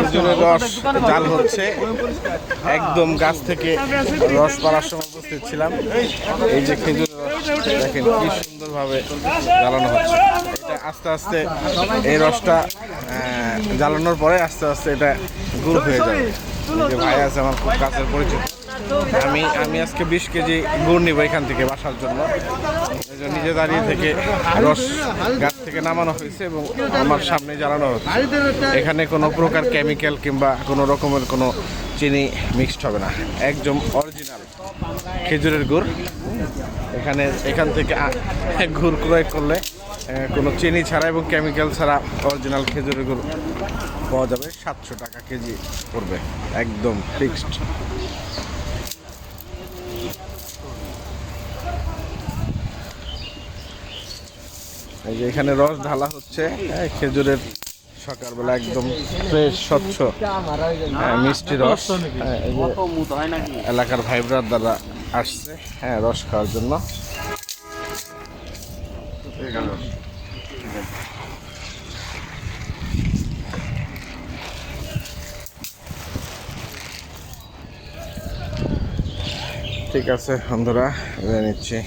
খেজুরের রস জাল হচ্ছে, একদম গাছ থেকে রস পাড়ার সময় উপস্থিত ছিলাম। এই যে খেজুরের রস দেখেন কি সুন্দরভাবে জ্বালানো হচ্ছে। এটা আস্তে আস্তে এই রসটা জ্বালানোর পরে আস্তে আস্তে এটা গুড় হয়ে যাবে। যে ভাই আছে আমার খুব কাছের পরিচিত, আমি আজকে 20 কেজি গুড় নিব এখান থেকে বাসার জন্য। নিজে দাঁড়িয়ে থেকে রস গাছ থেকে নামানো হয়েছে এবং আমার সামনে জ্বালানো হচ্ছে। এখানে কোনো প্রকার কেমিক্যাল কিংবা কোনো রকমের কোনো চিনি মিক্সড হবে না, একদম অরিজিনাল খেজুরের গুড়। এখান থেকে গুড় ক্রয় করলে কোনো চিনি ছাড়া এবং কেমিক্যাল ছাড়া অরিজিনাল খেজুরের গুড় পাওয়া যাবে। 700 টাকা কেজি পড়বে, একদম ফিক্সড। এই যে এখানে রস ঢালা হচ্ছে খেজুরের, সকালবেলা একদম ফ্রেশ স্বচ্ছ মিষ্টি রস। এলাকার ভাই ব্রাদাররা আসছে রস খাওয়ার জন্য। ঠিক আছে বন্ধুরা, নিচ্ছি।